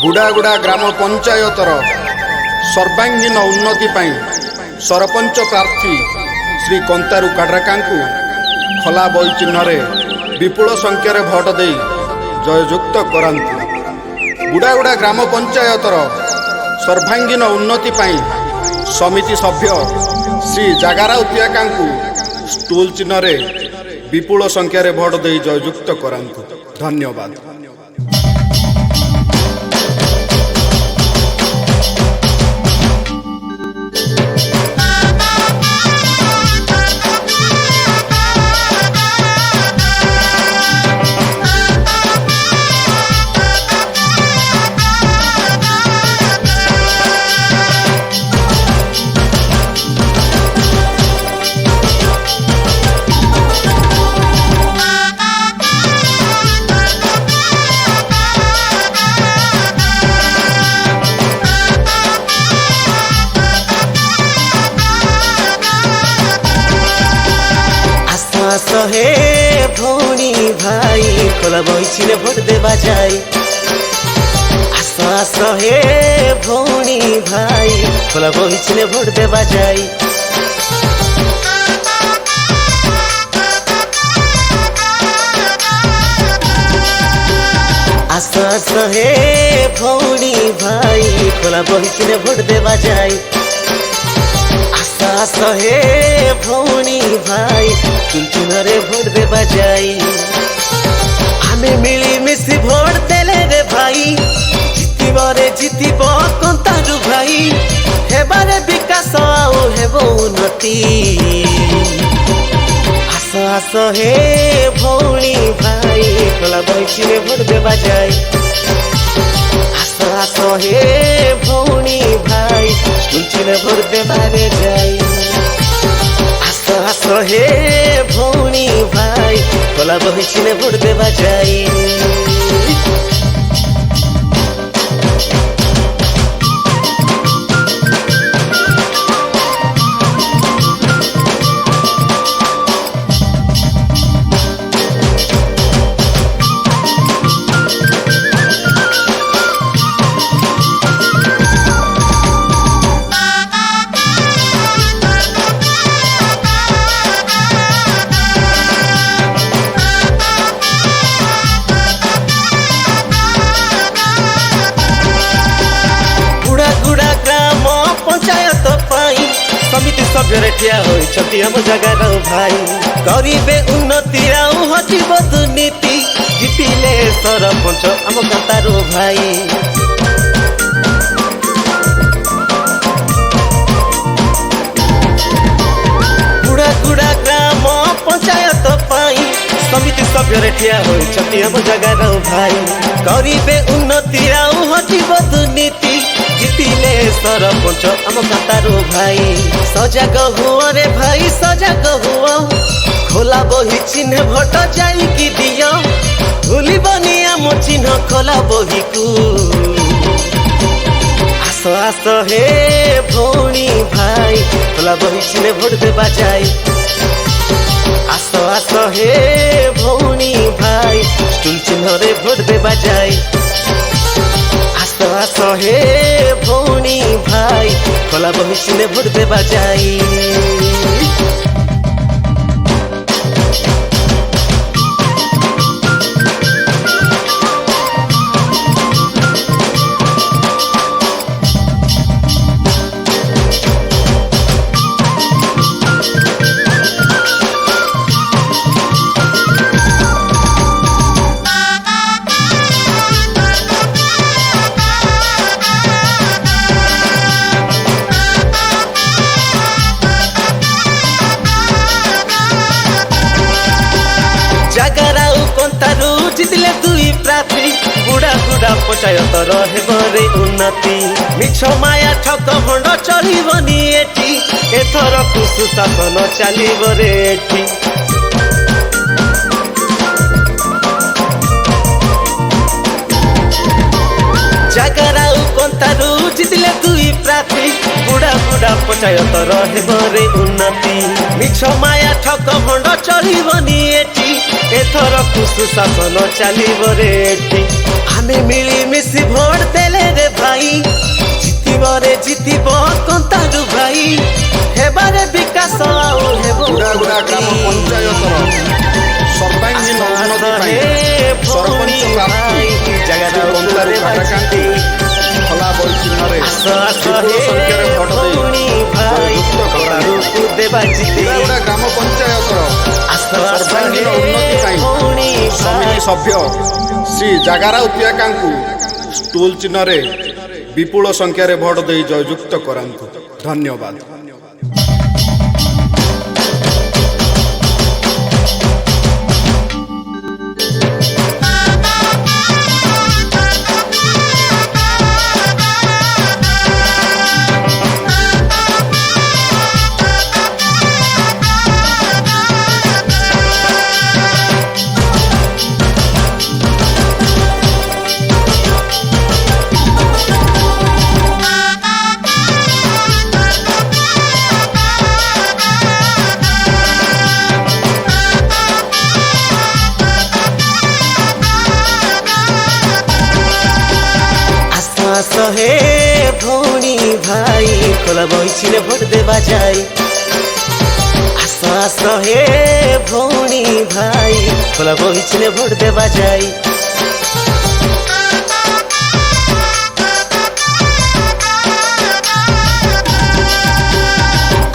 गुड़ागुड़ा ग्राम पंचायतर सर्वांगीन उन्नति पाई सरपंच प्रार्थी श्री कंतारू काड्राका खोला बही चिन्ह विपुल संख्यार भोट दे जययुक्त करांतु। गुड़ागुड़ा ग्राम पंचायतर सर्वांगीन उन्नति पाई समिति सभ्य श्री जागाराव तियाका स्टूल चिन्ह विपुल संख्यार भोट दे जययुक्त करांतु। धन्यवाद। हे भौणी भाई खोला बही भोट देवा जाए। आस हे भौणी भाई खोला बही भोट देवा जाए। आस हे भौणी भाई खोला बही भोट देवा जाए। आस हे भौणी भाई चुनचुनरे भोट देवा जाई। आमे मिली मिसी भोट देले रे भाई जितिबरे जितिब कंतारू भाई हेबारे विकास आउ हेबो उन्नति। आस हे भौणी भाई खोला बही भोट देवा जाई। आस हे भौणी भाई चुनचुने भोट देवारे जाई। आस हे भौणी भाई खोला बही भोट देवा जाई। समिति सभ्य ठिया होती आम जगार भाई गरीबे उन्नति आउ हजिब दुर्नीति जितिले सरपंच आम कंतारू भाई। गुड़ागुड़ा ग्राम पंचायत पाई समिति सभ्य ठिया होती आम जगार भाई गरीबे उन्नति आउ हजिब दुर्नीति जितिले सरपंच आम कंतारू भाई। सजाग हुआ रे भाई सजाग हुआ खोला बही चिन्ह भोट जाइकी दियो भूलबनी आम चिन्ह खोला बही को। आस हे भौणी भाई खोला बही भोट देवा जाए। आस हे भौणी भाई स्टूल चिन्ह रे भोट देवा जाए। आस हे भौणी भाई खोला बही भोट देवा जाई। जागाराव कंतारू जितले दुई प्रार्थी गुड़ागुड़ा पंचायत रहे उन्नति। मिछ माया ठक भंड चलबनी एठी एथर कुशासन चलो रे एठी। जागाराव कंतारू जितले दुई प्रार्थी गुड़ागुड़ा पंचायत रहे उन्नति। मिछ माया ठक भंड चलबनी एठी एथर कुशासन चलो रे एठी। आमे मिली मिसी भोट देले जितिब कंतारू भाई हेबारे विकास आउ हेबो गुड़ागुड़ा ग्राम पंचायतर सर्वांगीन उन्नति ପାଇଁ ସରପଞ୍ଚ ପ୍ରାର୍ଥୀ ଶ୍ରୀ କନ୍ତାରୁ କାଡ୍ରାକାଙ୍କୁ ଖୋଲା ବୈଚିହ୍ନରେ ବିପୁଳ ସଂଖ୍ୟାରେ ଭୋଟ ଦେଇ ଜୟଯୁକ୍ତ କରାନ୍ତୁ। ଗୁଡ଼ାଗୁଡ଼ା ଗ୍ରାମ ପଞ୍ଚାୟତର ସର୍ବାଙ୍ଗୀନ ଉନ୍ନତି ପାଇଁ ସମିତି ସଭ୍ୟ ଶ୍ରୀ ଜାଗାରାଉ ପିଆକାଙ୍କୁ ଷ୍ଟୁଲ ଚିହ୍ନରେ ବିପୁଳ ସଂଖ୍ୟାରେ ଭୋଟ ଦେଇ ଜୟଯୁକ୍ତ କରାନ୍ତୁ। ଧନ୍ୟବାଦ। हे भौणी भाई खोला बहिछिने भोट देवा जाई आस हे भौणी भाई खोला बहिछिने भोट देवा जाई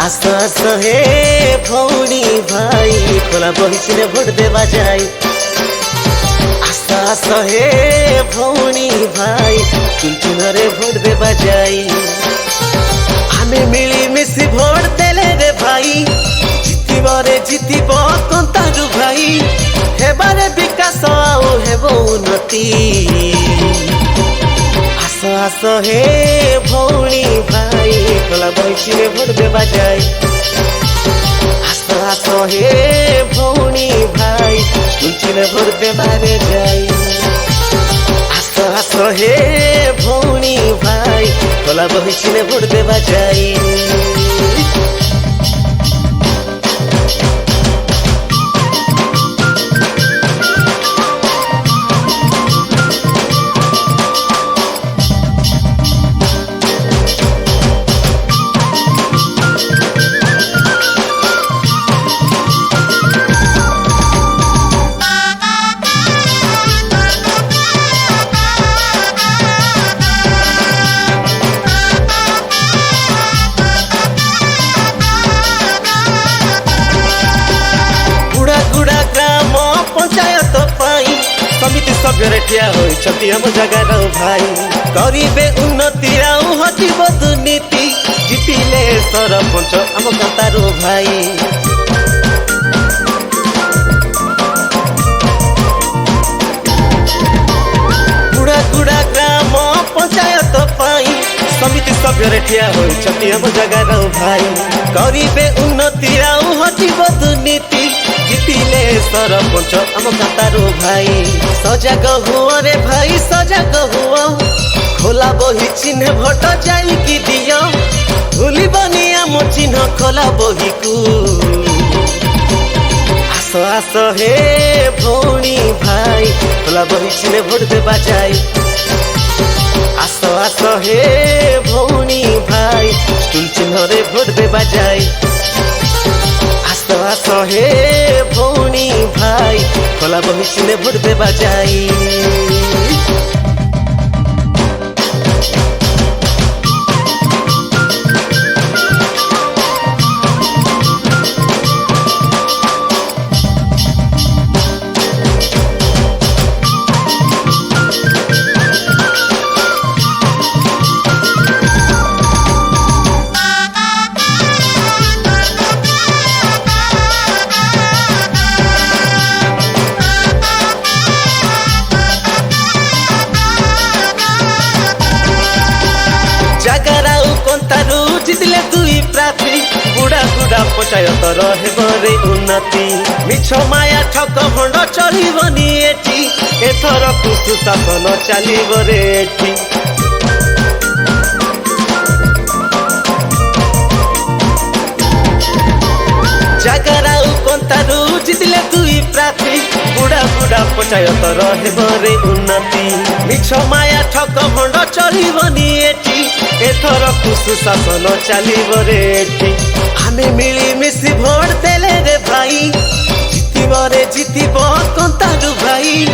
आस हे भौणी भाई खोला बहिछिने भोट देवा जाई आस हे भौणी भाई चुनचुनरे भोट देवा जाई आमे मिली मिसी भोट देले रे भाई जितिबरे जितिब कंतारू भाई हेबारे विकास आउ हेबो उन्नति आस हे भौणी भाई खोला बहिछिने भोट देवा जाई आस हे भौणी भाई चुनचुने भोट देवारे जाई आस हे भौणी भाई खोला बहिछिने भोट देवा जाई समिति सभ्य ठिया होइछथि हम जगार भाई करिबे उन्नति आउ हटिब दुर्नीति जितिले सरपंच हम कंतारू भाई गुड़ागुड़ा ग्राम पंचायत पाई समिति सभ्य ठिया होइछथि हम जगार भाई करिबे उन्नति आउ हटिब दुर्नीति जितिले सरपंच हम कंतारू भाई सजाग हुआ रे भाई सजाग हुआ खोला बही चिन्ह भोट जाई कि दियो भूलिबनी आम चिन्ह खोला बही को आस हे भौणी भाई खोला बही चिन्ह भोट देवा जाई आस हे भौणी भाई स्टूल चिन्ह रे भोट देवा जाई आस हे भौणी भाई खोला बहिछिने भोट देवा जाई जगाराउ कंतारू जितिले दुई प्रार्थी गुड़ागुड़ा पंचायत रहेबरे उन्नति मिछ माया ठक भंड चलिबनी एठी एथर कुशासन चलिबरे एठी जगाराउ कंतारू जितिले दुई प्रार्थी गुड़ागुड़ा गुड़ा पंचायत रहे उन्नति मिछ माया ठक भंड चलबनी एटी एथर कुशासन चलो रे एटी आमे मिली मिसी भोट देले रे भाई जितब रे जितब कंतारू भाई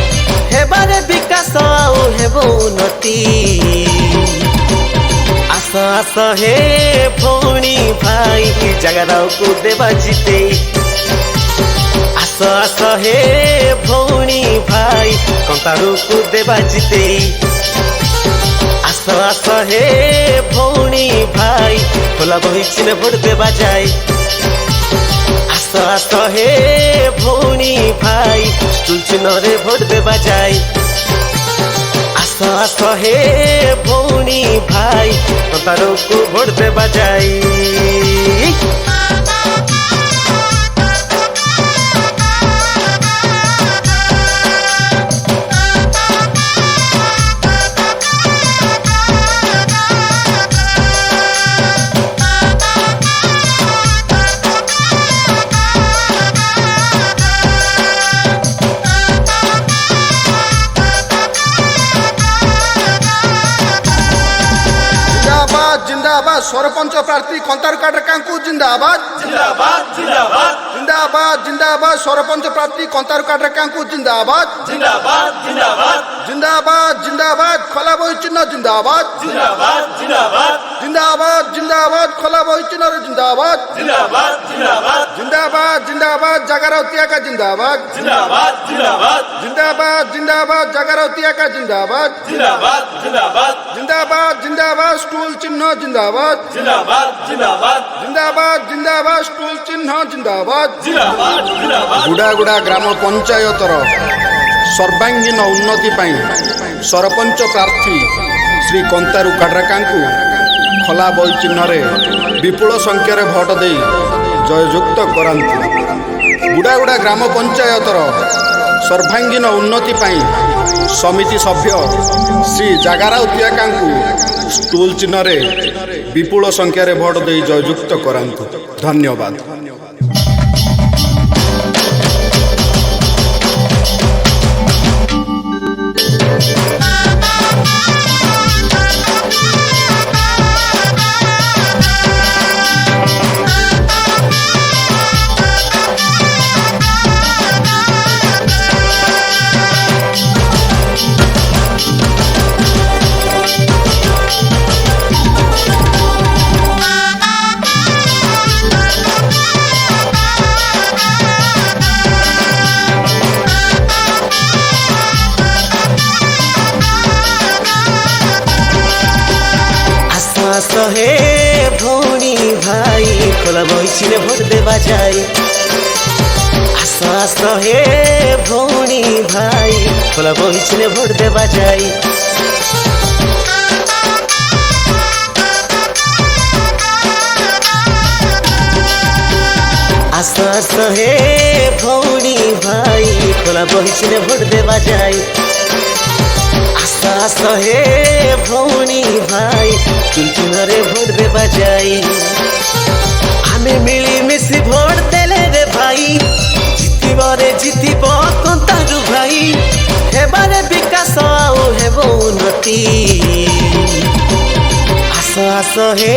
हेबारे विकास आउ हेब उन्नति आस आस हे भौणी भाई जगह को देवा जीते आस आस हे भौणी भाई कंतारू को देवा जीते आस आस हे भौणी भाई खोला बही चिन्ह भोट देवा जाए आस आस हे भौणी भाई स्टूल चिन्ह रे भोट देवा जाए आस आस हे भौणी भाई कंतारू को भोट देवा जाए जिंदाबाद सरपंच प्रार्थी कंतारू काटरकांकु जिंदाबाद जिंदाबाद जिंदाबाद जिंदाबाद जिंदाबाद सरपंच प्रार्थी कंतारू काटरकांकु जिंदाबाद जिंदाबाद जिंदाबाद जिंदाबाद जिंदाबाद खोला बही चिन्ह जिंदाबाद जिंदाबाद जिंदाबाद जिंदाबाद जिंदाबाद खोला बही चिन्ह जिंदाबाद जिंदाबाद जिंदाबाद जिंदाबाद जिंदाबाद जगरावतिया का जिंदाबाद जिंदाबाद जिंदाबाद जिंदाबाद जिंदाबाद जगरावतिया का जिंदाबाद जिंदाबाद जिंदाबाद जिंदाबाद जिंदाबाद स्टूल चिन्ह जिंदाबाद जिंदाबाद जिंदाबाद जिंदाबाद जिंदाबाद स्टूल चिन्ह जिंदाबाद जिंदाबाद जिंदाबाद गुड़ागुड़ा ग्राम पंचायतर सर्वांगीन उन्नति पाई सरपंच प्रार्थी श्री कंतारू काटरकांकु खोला बही चिन्ह विपुल संख्यार भोट दे जययुक्त करांतु गुड़ागुड़ा ग्राम पंचायतर सर्वांगीन उन्नति पाई समिति सभ्य श्री जगरावतियाकांकु स्टूल चिन्ह विपुल संख्यार भोट दे जययुक्त करांतु धन्यवाद। हे भौणी भाई खोला बही चिन्ह भोट देवा जाए आस आस हे भौणी भाई खोला बही चिन्ह भोट देवा जाए आस आस हे भौणी भाई खोला बही चिन्ह भोट देवा जाए आस आस हे भौणी भाई चुन रे भोट देवा जाए आमे मिली मिसी भोट देले रे भाई जितब रे जितब कंतारू भाई हेबारे विकास आउ हेब उन्नति आस आस हे